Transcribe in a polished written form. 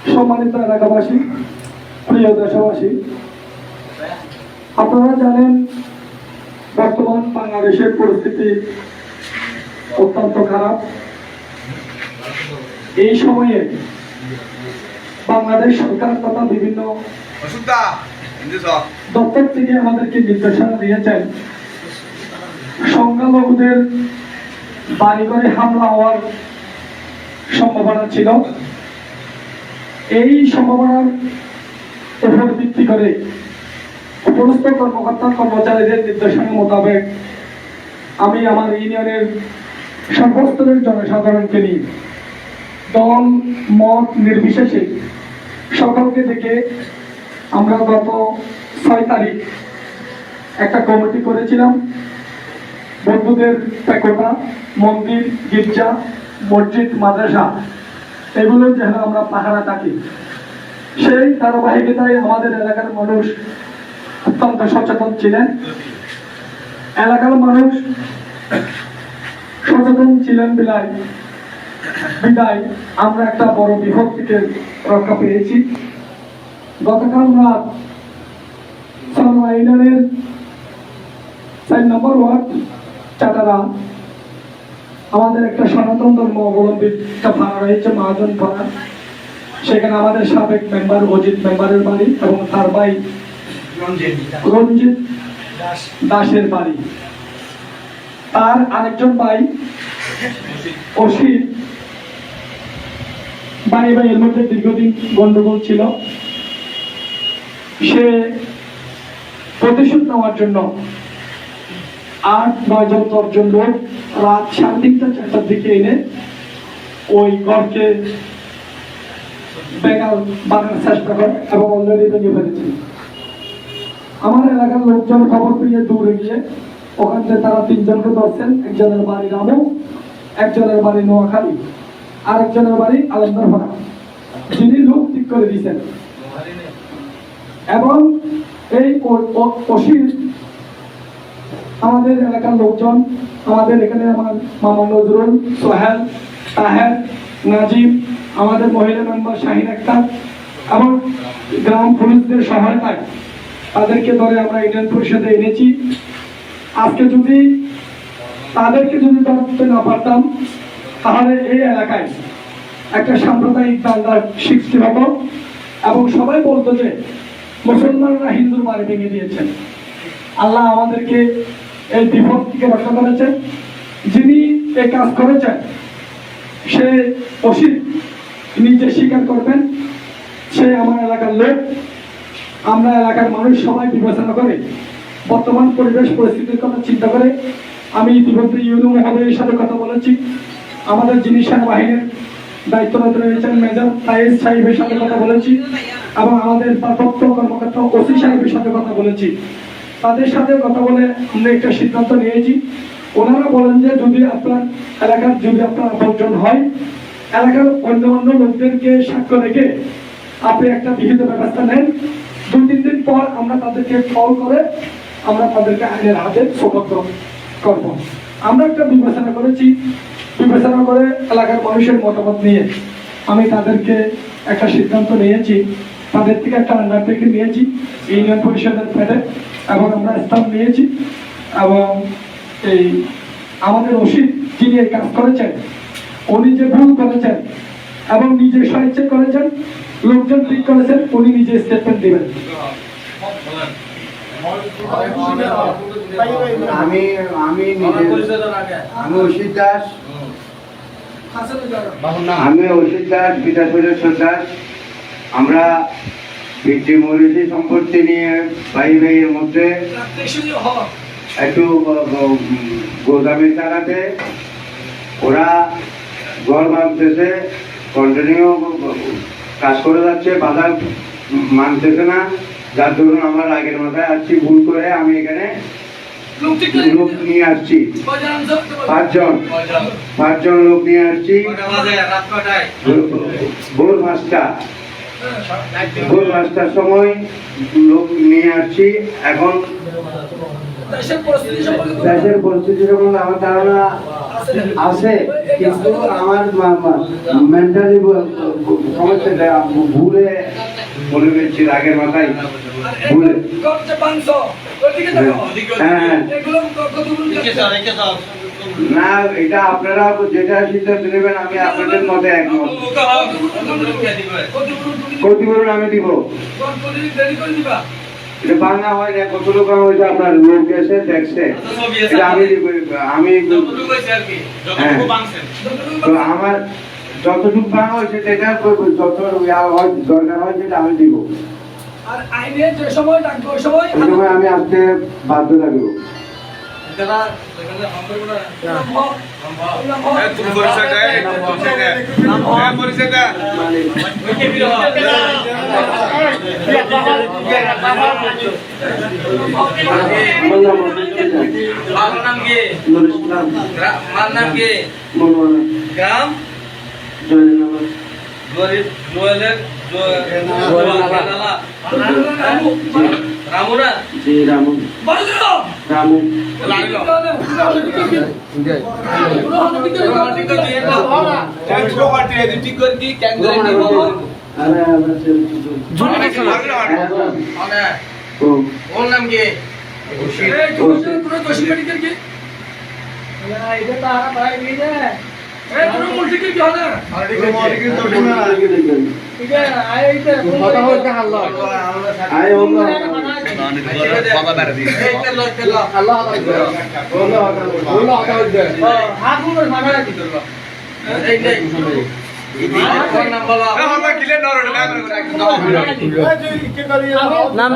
সম্মানিত এলাকাবাসী, প্রিয় দেশবাসী, আপনারা জানেন বর্তমান বাংলাদেশের পরিস্থিতি অত্যন্ত খারাপ। এই সময়ে বাংলাদেশ সরকার তথা বিভিন্ন দপ্তর থেকে আমাদেরকে নির্দেশনা দিয়েছেন সংখ্যালঘুদের বাড়িঘরে হামলা হওয়ার সম্ভাবনা ছিল। এই সম্ভাবনার উপর ভিত্তি করে উপরস্থ কর্মকর্তা কর্মচারীদের নির্দেশনা মোতাবেক আমি আমার ইউনিয়নের সর্বস্তরের জনসাধারণকে নিয়ে দল মত নির্বিশেষে সকলকে দেখে আমরা গত 6 তারিখ একটা কমিটি করেছিলাম। বন্ধুদের পেকোটা, মন্দির, গির্জা, মসজিদ, মাদ্রাসা এগুলো যেন আমরা পাহারা থাকি। সেই ধারাবাহিকতায় আমাদের এলাকার মানুষ অত্যন্ত সচেতন ছিলেন। এলাকার মানুষ সচেতন ছিলেন বিদায় আমরা একটা বড় বিপদ থেকে রক্ষা পেয়েছি। গতকাল রাত ইউনিয়নের 4 নম্বর ওয়ার্ড চাটারা আমাদের একটা সনাতন ধর্ম অবলম্বী একটা ভাড়া রয়েছে, মহাজন ভাড়া। সেখানে আমাদের সাবেক মেম্বার অজিত মেম্বারের বাড়ি এবং তার ভাই রঞ্জিত দাসের বাড়ি। তার আরেকজন ভাই অসিত ভাইয়ের মধ্যে দীর্ঘদিন গন্ডগোল ছিল। সে প্রতিশোধ নেওয়ার জন্য 8-9 জন 10 জন লোক রাত 3:30-4টার দিকে এনে ওই ঘরকে বানানোর চেষ্টা করে এবং অলরেডি ভেঙে ফেলেছে। আমার এলাকার লোকজন খবর পেয়ে দৌড়ে গিয়ে ওখান থেকে তারা 3 জনকে ধরছেন। একজনের বাড়ি রামু, একজনের বাড়ি নোয়াখালী, আরেকজনের বাড়ি আলমদারপাড়া, যিনি লোক ঠিক করে দিয়েছেন। এবং এই অসিত আমাদের এলাকার লোকজন, আমাদের এখানে আমার মামা নজরুল, সোহেল, তাহের, নাজিব, আমাদের মহিলা মেম্বার শাহিন আক্তার এবং গ্রাম পুলিশদের সহায়তায় তাদেরকে ধরে আমরা ইউনিয়ন পরিষদে এনেছি। আজকে যদি তাদেরকে ধরতে না পারতাম তাহলে এই এলাকায় একটা সাম্প্রদায়িক দাঙ্গার সৃষ্টি হতো এবং সবাই বলতো যে মুসলমানরা হিন্দুর বাড়ি ভেঙে দিয়েছেন। আল্লাহ আমাদেরকে এই বিপদ থেকে রক্ষা করেছেন। যিনি এই কাজ করেছেন সে অসিত নিজে স্বীকার করবেন সে আমার এলাকার লোক। আমরা এলাকার মানুষ সবাই বিবেচনা করে বর্তমান পরিবেশ পরিস্থিতির কথা চিন্তা করে আমি ইতিমধ্যে ইউনো মহোদয়ের সাথে কথা বলেছি। আমাদের যিনি সেনাবাহিনীর দায়িত্বরত রয়েছেন মেজর তাইজ সাহেবের সাথে কথা বলেছি এবং আমাদের ভারপ্রাপ্ত কর্মকর্তা ওসি সাহেবের সাথে কথা বলেছি। তাদের সাথে কথা বলে আমরা একটা সিদ্ধান্ত নিয়েছি। ওনারা বলেন যে যদি আপনার এলাকার আপনার আপনজন হয়, এলাকার অন্য অন্য লোকদেরকে সাক্ষ্য রেখে আপনি একটা বিহিত ব্যবস্থা নেন। 2-3 দিন পর আমরা তাদেরকে কল করে আমরা তাদেরকে আইনের হাতে সোপর্দ করব। আমরা একটা বিবেচনা করেছি। বিবেচনা করে এলাকার মানুষের মতামত নিয়ে আমি তাদেরকে একটা সিদ্ধান্ত নিয়েছি। তাদের থেকে একটা আন্ডারটেকিং নিয়েছি ইউনিয়ন পরিষদের ফেডে এবং আমরা স্থান নিয়েছি। এবং এই আমাদের অসিত যিনি এই কাজ করেছেন উনি যে ভুল করেছেন এবং নিজে স্বেচ্ছা করেছেন, লোকজন ঠিক করেছেন, উনি নিজে স্টেটমেন্ট দিবেন। আমি অসিত দাস, বিকাশ দাস। আমরা পিতৃমৌলিক সম্পত্তি নিয়ে ভাইয়ের মধ্যে একটু গোদামের জায়গাতে ওরা ঘর ভাঙতেছে, কন্টিনিউ কাজ করে যাচ্ছে, বাধা মানতেছে না। যার ধরুন আমার আগের মাথায় আসছি ভুল করে আমি এখানে লোক নিয়ে আসছি, 5 জন লোক নিয়ে আসছি। ভোর 5টার সময় লোক নিয়ে আসছি। এখন দেশের পরিস্থিতি সম্বন্ধে আমার ধারণা আছে, কিন্তু আমার মেন্টালি সমস্যাটা ভুলে বলে দিচ্ছি আগের মাথায় ভুলে। হ্যাঁ না, এটা আপনারা যেটা সিদ্ধান্ত নেবেন আমি আপনাদের মতে একমত। ক্ষতিপূরণ আমি দিব, এটা বাংলা হয় না, কত লোক হয়েছে আপনার লোক এসে দেখছে, এটা আমি দিব। আমি হ্যাঁ, তো আমার যতটুকু বাংলা হয়েছে সেটা যত দরকার হয় সেটা আমি দিব। আর আইনে যে সময় ডাকবে ওই সময় ওই সময় আমি আসতে বাধ্য থাকবো। গ্রাম রামুরা জি রামু রামু ওর নাম কি নাম